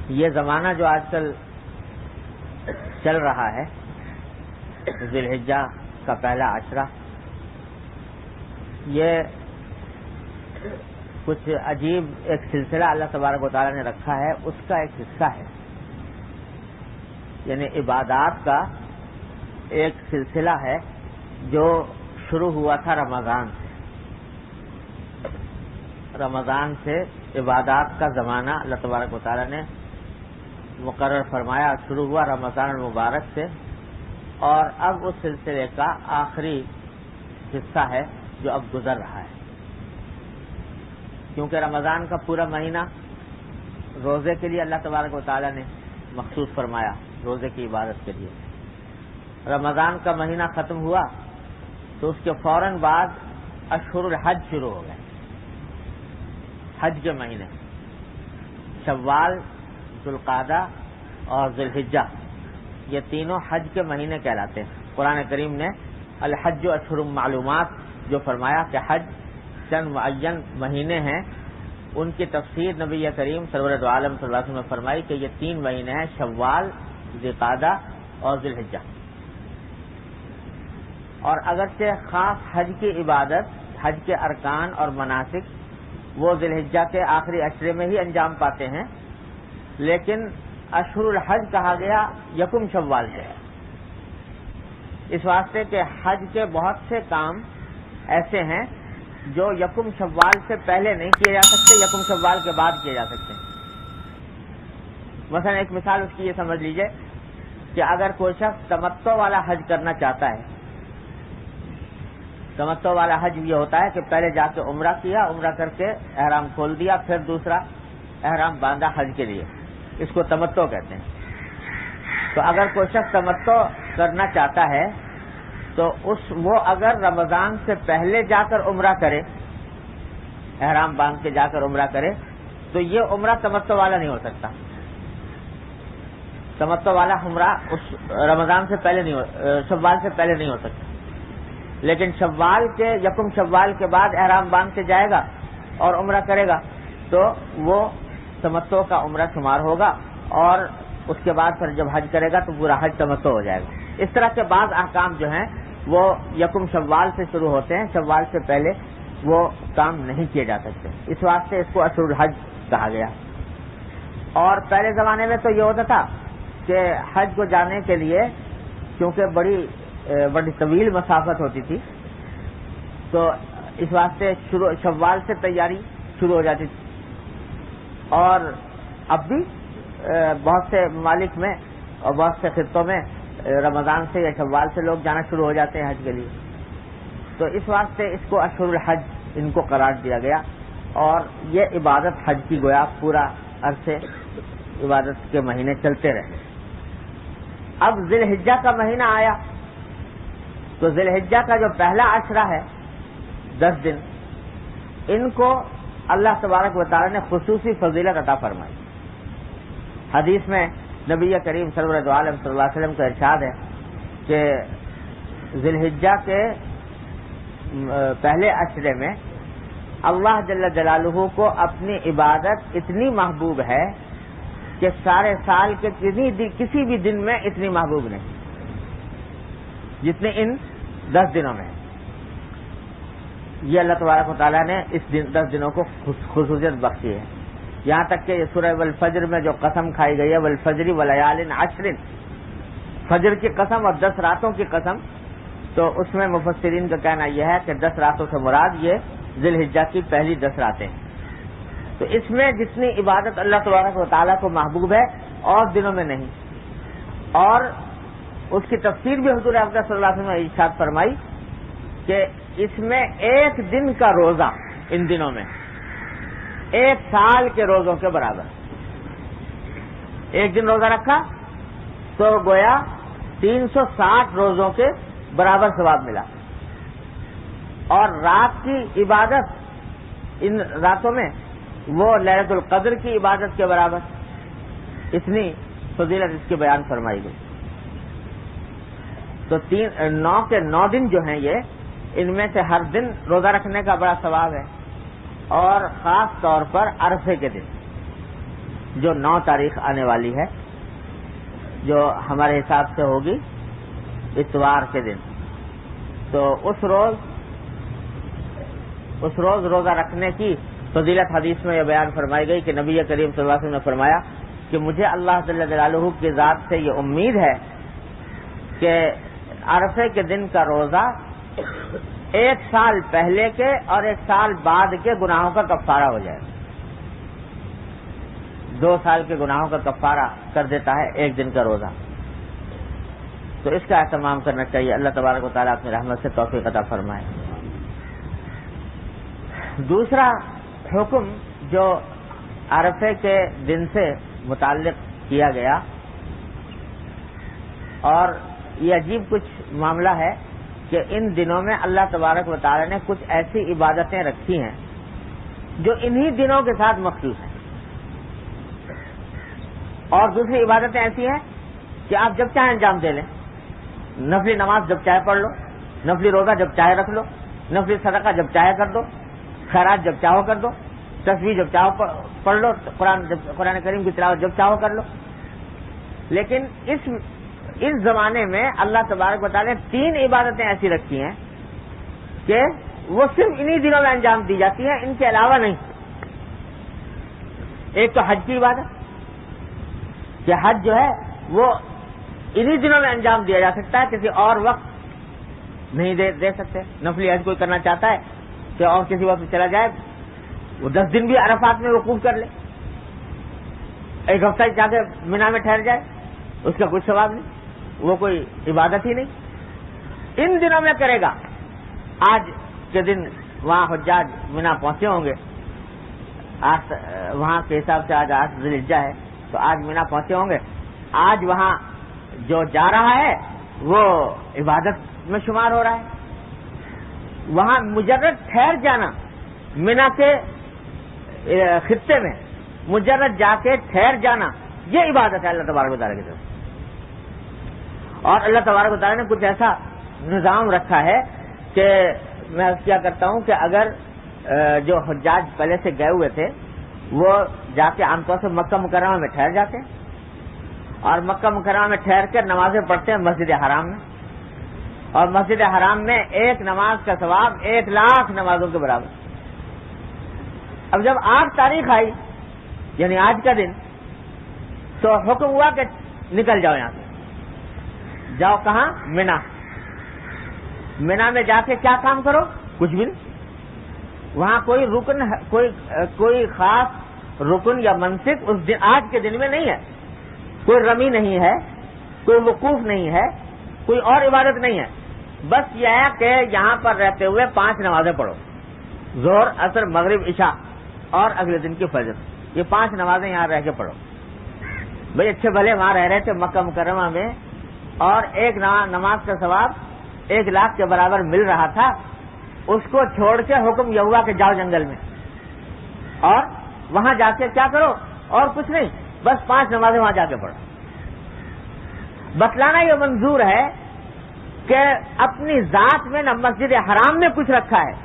یہ زمانہ جو آج کل چل رہا ہے، ذی الحجہ کا پہلا عشرہ، یہ کچھ عجیب ایک سلسلہ اللہ تبارک و تعالیٰ نے رکھا ہے، اس کا ایک حصہ ہے، یعنی عبادات کا ایک سلسلہ ہے جو شروع ہوا تھا رمضان سے عبادات کا زمانہ اللہ تبارک و تعالیٰ نے مقرر فرمایا، شروع ہوا رمضان المبارک سے، اور اب اس سلسلے کا آخری حصہ ہے جو اب گزر رہا ہے، کیونکہ رمضان کا پورا مہینہ روزے کے لیے اللہ تبارک و تعالیٰ نے مخصوص فرمایا، روزے کی عبادت کے لیے۔ رمضان کا مہینہ ختم ہوا تو اس کے فوراً بعد اشہر الحج شروع ہو گئے، حج کے مہینے، شوال، ذوالقعدہ اور ذی الحجہ، یہ تینوں حج کے مہینے کہلاتے ہیں۔ قرآن کریم نے الحج اشہر معلومات جو فرمایا کہ حج چند معین مہینے ہیں، ان کی تفسیر نبی کریم سرور دو عالم صلی اللہ علیہ وسلم نے فرمائی کہ یہ 3 مہینے ہیں، شوال، ذوالقعدہ اور ذی الحجہ۔ اور اگرچہ خاص حج کی عبادت، حج کے ارکان اور مناسک وہ ذی الحجہ کے آخری عشرے میں ہی انجام پاتے ہیں، لیکن اشہر الحج کہا گیا یکم شوال سے، اس واسطے کہ حج کے بہت سے کام ایسے ہیں جو یکم شوال سے پہلے نہیں کیے جا سکتے، یکم شوال کے بعد کیے جا سکتے ہیں۔ مثلا ایک مثال اس کی یہ سمجھ لیجئے کہ اگر کوئی شخص تمتع والا حج کرنا چاہتا ہے، تمتع والا حج یہ ہوتا ہے کہ پہلے جا کے عمرہ کیا، عمرہ کر کے احرام کھول دیا، پھر دوسرا احرام باندھا حج کے لیے، اس کو تمتع کہتے ہیں۔ تو اگر کوئی شخص تمتع کرنا چاہتا ہے تو وہ اگر رمضان سے پہلے جا کر عمرہ کرے، احرام باندھ کے جا کر عمرہ کرے، تو یہ عمرہ تمتع والا نہیں ہو سکتا۔ تمتع والا عمرہ اس رمضان سے پہلے نہیں شوال سے پہلے نہیں ہو سکتا، لیکن شوال کے یکم شوال کے بعد احرام باندھ کے جائے گا اور عمرہ کرے گا تو وہ تمتع کا عمرہ شمار ہوگا، اور اس کے بعد پھر جب حج کرے گا تو پورا حج تمتع ہو جائے گا۔ اس طرح کے بعض احکام جو ہیں وہ یکم شوال سے شروع ہوتے ہیں، شوال سے پہلے وہ کام نہیں کیے جا سکتے، اس واسطے اس کو اشہر الحج کہا گیا۔ اور پہلے زمانے میں تو یہ ہوتا تھا کہ حج کو جانے کے لیے کیونکہ بڑی طویل مسافت ہوتی تھی، تو اس واسطے شوال سے تیاری شروع ہو جاتی تھی، اور اب بھی بہت سے ممالک میں اور بہت سے خطوں میں رمضان سے یا شوال سے لوگ جانا شروع ہو جاتے ہیں حج کے لیے، تو اس واسطے اس کو اشہر الحج ان کو قرار دیا گیا، اور یہ عبادت حج کی گویا پورا عرصے عبادت کے مہینے چلتے رہے۔ اب ذی الحجہ کا مہینہ آیا تو ذی الحجہ کا جو پہلا عشرہ ہے 10 دن، ان کو اللہ تبارک و تعالی نے خصوصی فضیلت عطا فرمائی۔ حدیث میں نبی کریم سرور دو عالم صلی اللہ علیہ وسلم کا ارشاد ہے کہ ذی الحجہ کے پہلے عشرے میں اللہ جل جلالہ کو اپنی عبادت اتنی محبوب ہے کہ سارے سال کے کسی بھی دن میں اتنی محبوب نہیں جتنے ان 10 دنوں میں۔ یہ اللہ تبارک و تعالیٰ نے اس 10 دنوں کو خصوصیت بخشی ہے، یہاں تک کہ سورہ والفجر میں جو قسم کھائی گئی ہے والفجر ولیال عشر، فجر کی قسم اور 10 راتوں کی قسم، تو اس میں مفسرین کا کہنا یہ ہے کہ 10 راتوں سے مراد یہ ذی الحجہ کی پہلی 10 راتیں، تو اس میں جتنی عبادت اللہ تبارک و تعالیٰ کو محبوب ہے اور دنوں میں نہیں۔ اور اس کی تفسیر بھی حضور اقدس صلی اللہ علیہ وسلم نے ارشاد فرمائی کہ اس میں ایک دن کا روزہ ان دنوں میں 1 سال کے روزوں کے برابر، ایک دن روزہ رکھا تو گویا 360 روزوں کے برابر ثواب ملا، اور رات کی عبادت ان راتوں میں وہ لیلۃ القدر کی عبادت کے برابر، اتنی فضیلت اس کی بیان فرمائی گئی۔ تو 9 کے 9 دن جو ہیں یہ، ان میں سے ہر دن روزہ رکھنے کا بڑا ثواب ہے، اور خاص طور پر عرفے کے دن جو 9 تاریخ آنے والی ہے، جو ہمارے حساب سے ہوگی اتوار کے دن، تو اس روز روزہ رکھنے کی فضیلت حدیث میں یہ بیان فرمائی گئی کہ نبی کریم صلی اللہ علیہ وسلم نے فرمایا کہ مجھے اللہ جل جلالہ کی ذات سے یہ امید ہے کہ عرفے کے دن کا روزہ 1 سال پہلے کے اور 1 سال بعد کے گناہوں کا کفارہ ہو جائے، 2 سال کے گناہوں کا کفارہ کر دیتا ہے 1 دن کا روزہ۔ تو اس کا اہتمام کرنا چاہیے۔ اللہ تبارک و تعالیٰ اپنی رحمت سے توفیق عطا فرمائے۔ دوسرا حکم جو عرفے کے دن سے متعلق کیا گیا، اور یہ عجیب کچھ معاملہ ہے کہ ان دنوں میں اللہ تبارک و تعالیٰ نے کچھ ایسی عبادتیں رکھی ہیں جو انہی دنوں کے ساتھ مخصوص ہیں، اور دوسری عبادتیں ایسی ہیں کہ آپ جب چاہیں انجام دے لیں۔ نفلی نماز جب چاہے پڑھ لو، نفلی روزہ جب چاہے رکھ لو، نفلی صدقہ جب چاہے کر دو، خیرات جب چاہو کر دو، تسبیح جب چاہو پڑھ لو، قرآن کریم کی تلاوت جب چاہو کر لو۔ لیکن اس زمانے میں اللہ تبارک و تعالیٰ نے 3 عبادتیں ایسی رکھی ہیں کہ وہ صرف انہی دنوں میں انجام دی جاتی ہیں، ان کے علاوہ نہیں۔ ایک تو حج کی عبادت کہ حج جو ہے وہ انہی دنوں میں انجام دیا جا سکتا ہے، کسی اور وقت نہیں دے سکتے۔ نفلی حج کوئی کرنا چاہتا ہے کہ اور کسی وقت چلا جائے، وہ 10 دن بھی عرفات میں وقوف کر لے، 1 ہفتہ جا کے مینا میں ٹھہر جائے، اس کا کوئی ثواب نہیں، وہ کوئی عبادت ہی نہیں۔ ان دنوں میں کرے گا۔ آج کے دن وہاں حجاج مینا پہنچے ہوں گے، آج وہاں کے حساب سے آج 8 ذی الحجہ ہے، تو آج مینا پہنچے ہوں گے۔ آج وہاں جو جا رہا ہے وہ عبادت میں شمار ہو رہا ہے۔ وہاں مجرد ٹھہر جانا، مینا کے خطے میں مجرد جا کے ٹھہر جانا، یہ عبادت ہے اللہ تبارک و تعالیٰ کی طرف۔ اور اللہ تبارک و تعالیٰ نے کچھ ایسا نظام رکھا ہے کہ میں کیا کرتا ہوں کہ اگر جو حجاج پہلے سے گئے ہوئے تھے وہ جا کے عام طور سے مکہ مکرمہ میں ٹھہر جاتے ہیں، اور مکہ مکرمہ میں ٹھہر کر نمازیں پڑھتے ہیں مسجد حرام میں، اور مسجد حرام میں 1 نماز کا ثواب 1,00,000 نمازوں کے برابر۔ اب جب 8 تاریخ آئی یعنی آج کا دن، تو حکم ہوا کہ نکل جاؤ یہاں سے، جاؤ کہاں؟ مینا۔ مینا میں جا کے کیا کام کرو؟ کچھ بھی نہیں۔ وہاں کوئی رکن، کوئی خاص رکن یا منسک اس دن، آج کے دن میں نہیں ہے۔ کوئی رمی نہیں ہے، کوئی وقوف نہیں ہے، کوئی اور عبادت نہیں ہے۔ بس یہ ہے کہ یہاں پر رہتے ہوئے 5 نمازیں پڑھو، ظہر، عصر، مغرب، عشاء اور اگلے دن کی فجر، یہ 5 نمازیں یہاں رہ کے پڑھو۔ بھئی اچھے بھلے وہاں رہ رہے تھے مکہ مکرمہ میں، اور 1 نماز کا ثواب 1,00,000 کے برابر مل رہا تھا، اس کو چھوڑ کے حکم یہ ہوا کہ جاؤ جنگل میں، اور وہاں جا کے کیا کرو؟ اور کچھ نہیں، بس 5 نمازیں وہاں جا کے پڑھو۔ بتلانا یہ منظور ہے کہ اپنی ذات میں نہ مسجد حرام میں کچھ رکھا ہے،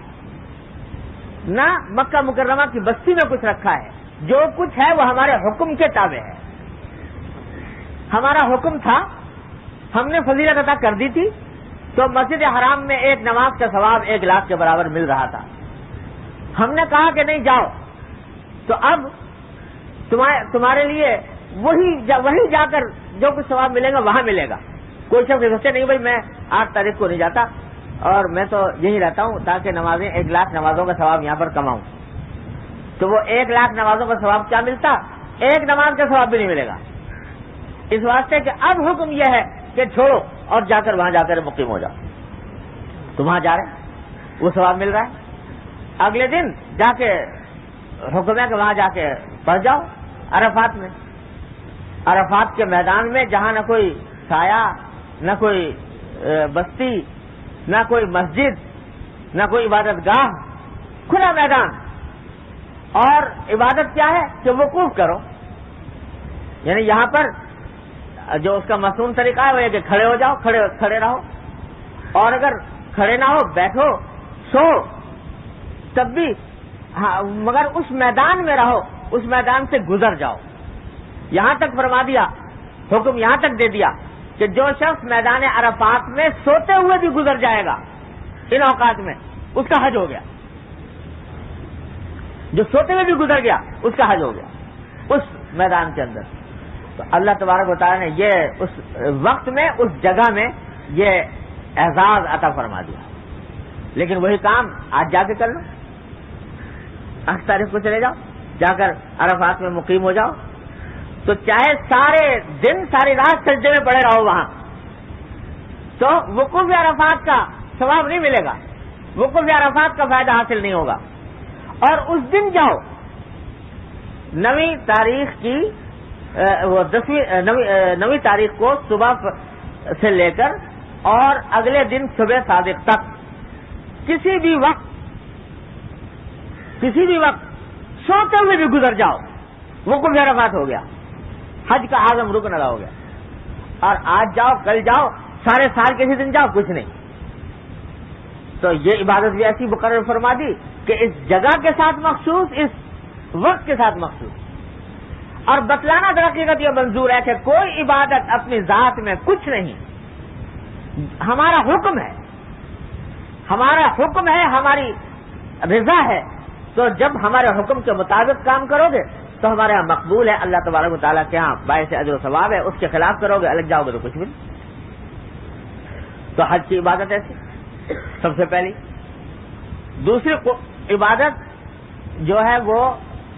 نہ مکہ مکرمہ کی بستی میں کچھ رکھا ہے۔ جو کچھ ہے وہ ہمارے حکم کے تابع ہے۔ ہمارا حکم تھا، ہم نے فضیلت عطا کر دی تھی، تو مسجد حرام میں 1 نماز کا ثواب 1,00,000 کے برابر مل رہا تھا۔ ہم نے کہا کہ نہیں جاؤ، تو اب تمہارے لیے وہی جا کر جو کچھ ثواب ملے گا وہاں ملے گا۔ کوئی شخص سوچے نہیں بھائی میں 8 تاریخ کو نہیں جاتا اور میں تو یہی رہتا ہوں تاکہ نمازیں 1,00,000 نمازوں کا ثواب یہاں پر کماؤں، تو وہ 1,00,000 نمازوں کا ثواب کیا ملتا؟ 1 نماز کا ثواب بھی نہیں ملے گا۔ اس واسطے کہ اب حکم یہ ہے کہ چھوڑو اور جا کر وہاں جا کر مقیم ہو جاؤ۔ تو وہاں جا رہے ہیں، وہ ثواب مل رہا ہے۔ اگلے دن جا کے حکم ہے کہ وہاں جا کے پڑھ جاؤ عرفات میں، عرفات کے میدان میں جہاں نہ کوئی سایہ، نہ کوئی بستی، نہ کوئی مسجد، نہ کوئی عبادت گاہ، کھلا میدان۔ اور عبادت کیا ہے کہ وقوف کرو، یعنی یہاں پر جو اس کا مصنون طریقہ ہے وہ یہ کہ کھڑے ہو جاؤ، کھڑے رہو، اور اگر کھڑے نہ ہو بیٹھو، سو، تب بھی ہاں، مگر اس میدان میں رہو، اس میدان سے گزر جاؤ۔ یہاں تک فرما دیا، حکم یہاں تک دے دیا کہ جو شخص میدان عرفات میں سوتے ہوئے بھی گزر جائے گا ان اوقات میں، اس کا حج ہو گیا. جو سوتے ہوئے بھی گزر گیا اس کا حج ہو گیا اس میدان کے اندر. تو اللہ تبارک و تعالیٰ نے یہ اس وقت میں اس جگہ میں یہ اعزاز عطا فرما دیا. لیکن وہی کام آج جا کے کر لو، 8 تاریخ کو چلے جاؤ، جا کر عرفات میں مقیم ہو جاؤ، تو چاہے سارے دن ساری رات سجدے میں پڑے رہو وہاں، تو وقوف عرفات کا ثواب نہیں ملے گا، وقوف عرفات کا فائدہ حاصل نہیں ہوگا. اور اس دن جاؤ 9 تاریخ کی وہ 9 تاریخ کو صبح سے لے کر اور اگلے دن صبح صادق تک کسی بھی وقت سوتے ہوئے بھی گزر جاؤ، وقوف عرفات ہو گیا، حج کا اعظم رکن ادا ہو گیا. اور آج جاؤ کل جاؤ سارے سال کسی دن جاؤ کچھ نہیں. تو یہ عبادت بھی ایسی مقرر فرما دی کہ اس جگہ کے ساتھ مخصوص، اس وقت کے ساتھ مخصوص. اور بتلانا در حقیقت یہ منظور ہے کہ کوئی عبادت اپنی ذات میں کچھ نہیں، ہمارا حکم ہے، ہماری رضا ہے. تو جب ہمارے حکم کے مطابق کام کرو گے تو ہمارے یہاں مقبول ہے، اللہ تبارک و تعالیٰ کے ہاں باعث اجر و ثواب ہے. اس کے خلاف کرو گے، الگ جاؤ گے تو کچھ بھی نہیں. تو حج کی عبادت ایسی سب سے پہلی. دوسری عبادت جو ہے وہ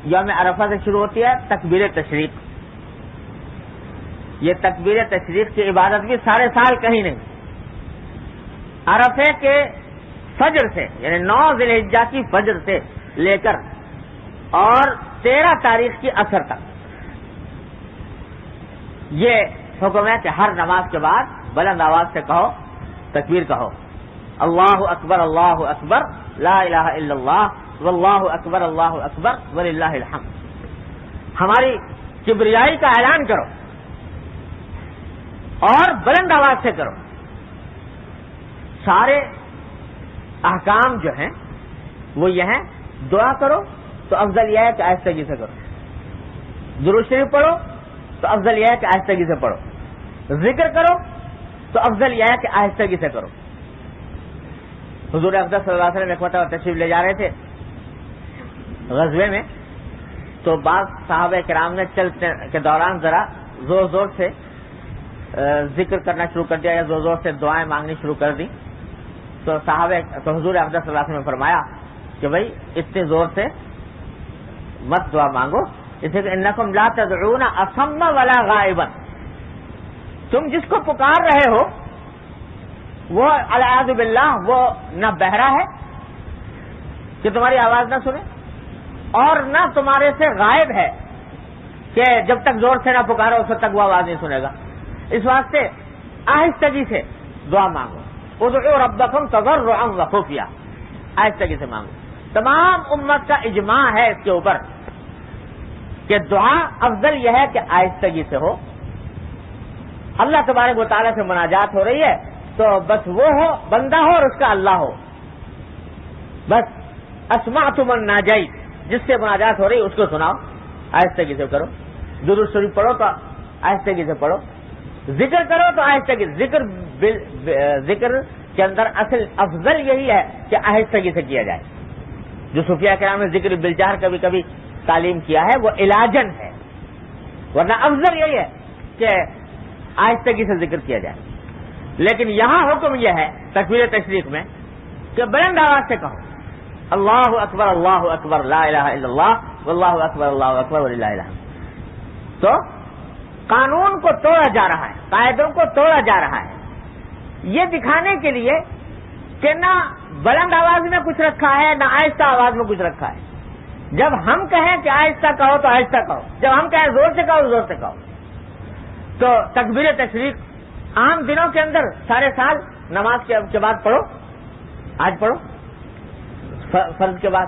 یوم عرفہ سے شروع ہوتی ہے، تکبیر تشریق. یہ تکبیر تشریق کی عبادت بھی سارے سال کہیں نہیں. عرفے کے فجر سے یعنی 9 ذی الحجہ کی فجر سے لے کر اور 13 تاریخ کی عصر تک یہ حکم ہے کہ ہر نماز کے بعد بلند آواز سے کہو، تکبیر کہو، اللہ اکبر لا الہ الا اللہ واللہ اکبر وللہ الحمد. ہماری کبریائی کا اعلان کرو اور بلند آواز سے کرو. سارے احکام جو ہیں وہ یہ ہیں، دعا کرو تو افضل یہ ہے کہ آہستگی سے کرو، درود شریف پڑھو تو افضل یہ ہے کہ آہستگی سے پڑھو، ذکر کرو تو افضل یہ ہے کہ آہستگی سے کرو. حضور اقدس صلی اللہ علیہ وسلم ایک مرتبہ تشریف لے جا رہے تھے غزوے میں، تو بعض صحابہ کرام نے چلتے کے دوران ذرا زور زور سے ذکر کرنا شروع کر دیا یا زور زور سے دعائیں مانگنی شروع کر دی. تو حضور اقدس صلی اللہ علیہ وسلم نے فرمایا کہ بھائی اتنے زور سے مت دعا مانگو، اسے کہ انکم لا تدعون اصم ولا غائبا، تم جس کو پکار رہے ہو وہ العیاذ باللہ وہ نہ بہرا ہے کہ تمہاری آواز نہ سنے، اور نہ تمہارے سے غائب ہے کہ جب تک زور سے نہ پکارو اس وقت تک وہ آواز نہیں سنے گا. اس واسطے آہستگی سے دعا مانگو. ادعوا ربکم تضرعا وخفیا، آہستگی سے مانگو. تمام امت کا اجماع ہے اس کے اوپر کہ دعا افضل یہ ہے کہ آہستگی سے ہو. اللہ تبارک و تعالیٰ سے مناجات ہو رہی ہے تو بس وہ ہو، بندہ ہو اور اس کا اللہ ہو. بس اسمعت من ناجیت، جس سے مناجات ہو رہی اس کو سناؤ، آہستگی سے کرو. درود شریف پڑھو تو آہستگی سے پڑھو، ذکر کرو تو آہستگی. ذکر کے اندر اصل افضل یہی ہے کہ آہستگی سے کیا جائے. جو صوفیاء کرام نے ذکر بالجہر کبھی کبھی تعلیم کیا ہے وہ علاجن ہے، ورنہ افضل یہی ہے کہ آہستگی سے ذکر کیا جائے. لیکن یہاں حکم یہ ہے تکبیر تشریق میں کہ بلند آواز سے کہو اللہ اکبر لا الہ الا اللہ واللہ اکبر وللہ الحمد. تو قانون کو توڑا جا رہا ہے، قاعدوں کو توڑا جا رہا ہے، یہ دکھانے کے لیے کہ نہ بلند آواز میں کچھ رکھا ہے نہ آہستہ آواز میں کچھ رکھا ہے. جب ہم کہیں کہ آہستہ کہو تو آہستہ کہو، جب ہم کہیں زور سے کہو زور سے کہو. تو تکبیر تشریق عام دنوں کے اندر سارے سال نماز کے بعد پڑھو، آج پڑھو، فرض کے بعد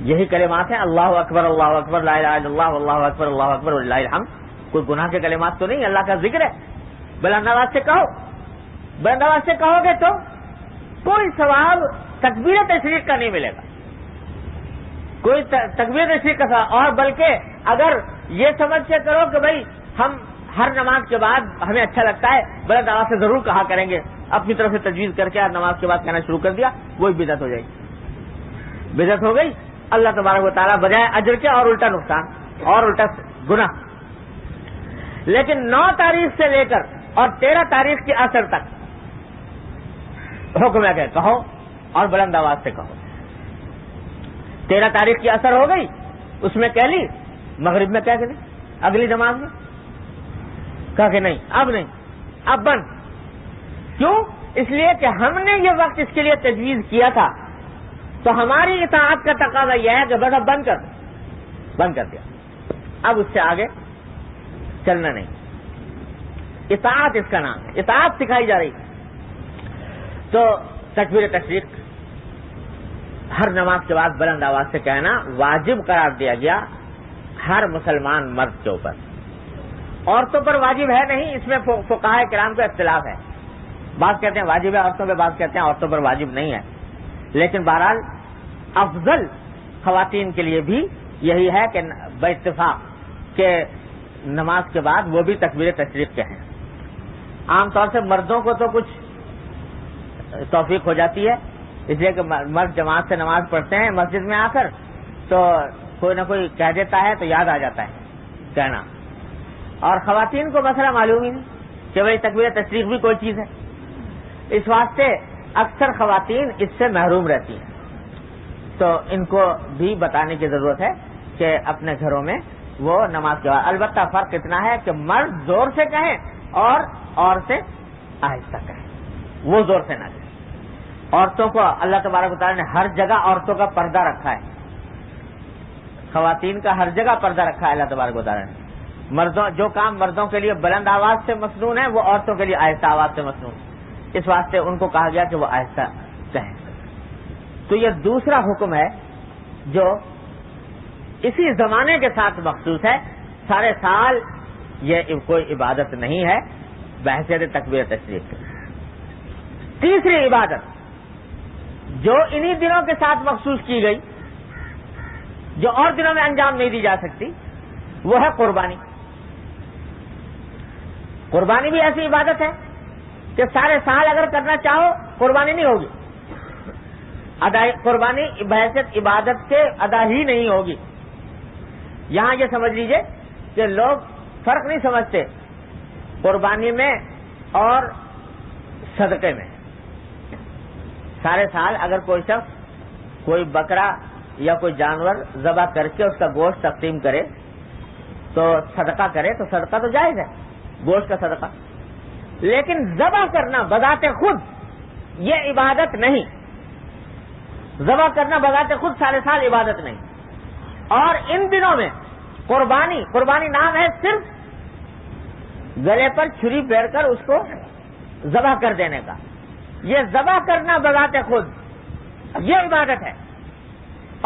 یہی کلمات ہیں، اللہ اکبر لا الہ الا اللہ واللہ اکبر وللہ الحمد. کوئی گناہ کے کلمات تو نہیں، اللہ کا ذکر ہے. بلند آواز سے کہو، بلند آواز سے کہو گے تو کوئی ثواب تکبیر تشریق کا نہیں ملے گا، کوئی تکبیر تشریق کا ثواب. اور بلکہ اگر یہ سمجھ کے کرو کہ بھائی ہم ہر نماز کے بعد ہمیں اچھا لگتا ہے بلند آواز سے ضرور کہا کریں گے، اپنی طرف سے تجویز کر کے ہر نماز کے بعد کہنا شروع کر دیا، وہی بدعت ہو جائے گی، بدعت ہو گئی۔ اللہ تبارک و تعالیٰ بجائے اجر کے اور الٹا نقصان اور الٹا گناہ۔ لیکن 9 تاریخ سے لے کر اور 13 تاریخ کے عصر تک حکم ہے کہ کہو اور بلند آواز سے کہو۔ 13 تاریخ کی عصر ہو گئی، اس میں کہہ لی، مغرب میں کہہ کے نہیں، اگلی نماز میں کہا کہ نہیں، اب نہیں، اب بند۔ کیوں؟ اس لیے کہ ہم نے یہ وقت اس کے لیے تجویز کیا تھا، تو ہماری اطاعت کا تقاضا یہ ہے کہ بس اب بند کر دیا، اب اس سے آگے چلنا نہیں۔ اطاعت اس کا نام ہے، اطاعت سکھائی جا رہی۔ تو تکبیر تشریق ہر نماز کے بعد بلند آواز سے کہنا واجب قرار دیا گیا ہر مسلمان مرد کے اوپر۔ عورتوں پر واجب ہے نہیں، اس میں فقہاء کرام کا اختلاف ہے، بعض کہتے ہیں واجب ہے عورتوں پہ، بعض کہتے ہیں عورتوں پر واجب نہیں ہے۔ لیکن بہرحال افضل خواتین کے لیے بھی یہی ہے کہ باتفاق کہ نماز کے بعد وہ بھی تکبیر تشریق کہیں۔ عام طور سے مردوں کو تو کچھ توفیق ہو جاتی ہے، اس لیے کہ مرد جماعت سے نماز پڑھتے ہیں مسجد میں آ کر، تو کوئی نہ کوئی کہہ دیتا ہے تو یاد آ جاتا ہے کہنا، اور خواتین کو مسئلہ معلوم ہی نہیں کہ بھائی تکبیر تشریق بھی کوئی چیز ہے۔ اس واسطے اکثر خواتین اس سے محروم رہتی ہیں، تو ان کو بھی بتانے کی ضرورت ہے کہ اپنے گھروں میں وہ نماز کے بعد، البتہ فرق اتنا ہے کہ مرد زور سے کہیں اور عورتیں آہستہ کہیں، وہ زور سے نہ کہیں۔ عورتوں کو اللہ تبارک و تعالیٰ نے ہر جگہ عورتوں کا پردہ رکھا ہے، خواتین کا ہر جگہ پردہ رکھا ہے اللہ تبارک و تعالیٰ نے۔ مردوں جو کام مردوں کے لیے بلند آواز سے مسنون ہے وہ عورتوں کے لیے آہستہ آواز سے مسنون، اس واسطے ان کو کہا گیا کہ وہ آہستہ کہیں۔ تو یہ دوسرا حکم ہے جو اسی زمانے کے ساتھ مخصوص ہے، سارے سال یہ کوئی عبادت نہیں ہے بحیثیت تکبیر تشریق۔ تیسری عبادت جو انہی دنوں کے ساتھ مخصوص کی گئی، جو اور دنوں میں انجام نہیں دی جا سکتی، وہ ہے قربانی۔ قربانی بھی ایسی عبادت ہے کہ سارے سال اگر کرنا چاہو قربانی نہیں ہوگی، قربانی بحیثیت عبادت کے ادا ہی نہیں ہوگی۔ یہاں یہ سمجھ لیجئے کہ لوگ فرق نہیں سمجھتے قربانی میں اور صدقے میں۔ سارے سال اگر کوئی شخص کوئی بکرا یا کوئی جانور ذبح کر کے اس کا گوشت تقسیم کرے تو صدقہ کرے تو صدقہ تو جائز ہے، گوشت کا صدقہ، لیکن ذبح کرنا بذات خود یہ عبادت نہیں، ذبح کرنا بذات خود سارے سال عبادت نہیں۔ اور ان دنوں میں قربانی نام ہے صرف گلے پر چھری پھیر کر اس کو ذبح کر دینے کا، یہ ذبح کرنا بذات خود یہ عبادت ہے،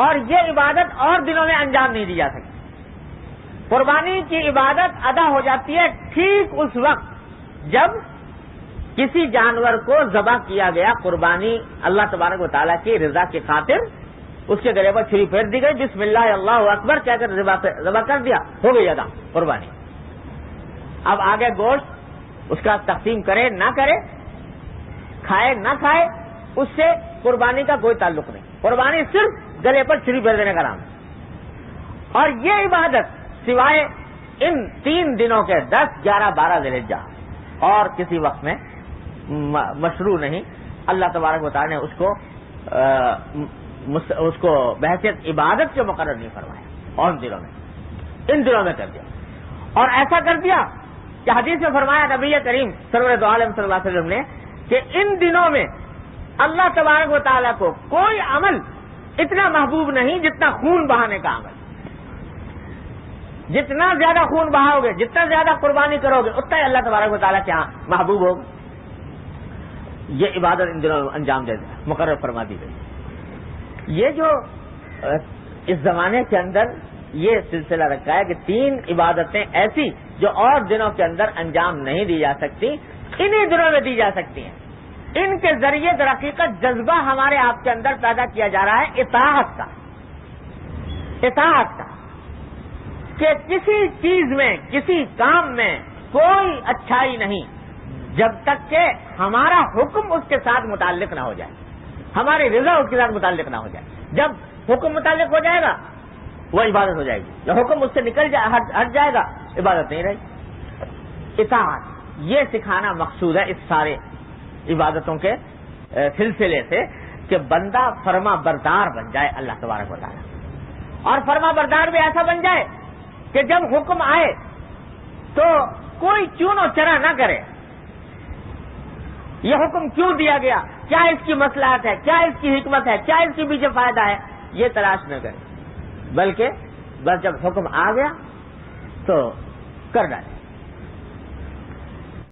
اور یہ عبادت اور دنوں میں انجام نہیں دی جا سکتی۔ قربانی کی عبادت ادا ہو جاتی ہے ٹھیک اس وقت جب کسی جانور کو ذبح کیا گیا، قربانی اللہ تبارک و تعالیٰ کی رضا کی خاطر اس کے گلے پر چھری پھیر دی گئی، بسم اللہ اللہ اکبر کہہ کر ذبح کر دیا، ہو گئی ادا قربانی۔ اب آگے گوشت اس کا تقسیم کرے نہ کرے، کھائے نہ کھائے، اس سے قربانی کا کوئی تعلق نہیں، قربانی صرف گلے پر چھری پھیر دینے کا نام ہے۔ اور یہ عبادت سوائے ان 3 دنوں کے 10، 11، 12 ذی الحجہ اور کسی وقت میں مشروع نہیں۔ اللہ تبارک و تعالیٰ نے اس کو بحیثیت عبادت کے مقرر نہیں فرمایا، اور ان دنوں میں کر دیا، اور ایسا کر دیا کہ حدیث میں فرمایا نبی کریم سرور دو عالم صلی اللہ علیہ وسلم نے کہ ان دنوں میں اللہ تبارک و تعالیٰ کو کوئی عمل اتنا محبوب نہیں جتنا خون بہانے کا عمل۔ جتنا زیادہ خون بہاؤ گے، جتنا زیادہ قربانی کرو گے، اتنا ہی اللہ تبارک و تعالیٰ کے ہاں محبوب ہوگا۔ یہ عبادت ان دنوں میں انجام دے دیا، مقرر فرما دی گئی۔ یہ جو اس زمانے کے اندر یہ سلسلہ رکھا ہے کہ 3 عبادتیں ایسی جو اور دنوں کے اندر انجام نہیں دی جا سکتی، انہی دنوں میں دی جا سکتی ہیں۔ ان کے ذریعے در حقیقت جذبہ ہمارے آپ کے اندر پیدا کیا جا رہا ہے اطاعت کا۔ کہ کسی چیز میں، کسی کام میں کوئی اچھائی نہیں جب تک کہ ہمارا حکم اس کے ساتھ متعلق نہ ہو جائے، ہماری رضا اس کے ساتھ متعلق نہ ہو جائے۔ جب حکم متعلق ہو جائے گا وہ عبادت ہو جائے گی، جب حکم اس سے ہٹ جائے گا عبادت نہیں رہے گی۔ اطاعت یہ سکھانا مقصود ہے اس سارے عبادتوں کے سلسلے سے، کہ بندہ فرما بردار بن جائے اللہ تبارک و تعالی، اور فرما بردار بھی ایسا بن جائے کہ جب حکم آئے تو کوئی چون و چرا نہ کرے، یہ حکم کیوں دیا گیا، کیا اس کی مصلحت ہے، کیا اس کی حکمت ہے، کیا اس کے پیچھے فائدہ ہے، یہ تلاش نہ کرے، بلکہ بس جب حکم آ گیا تو کر ڈالے۔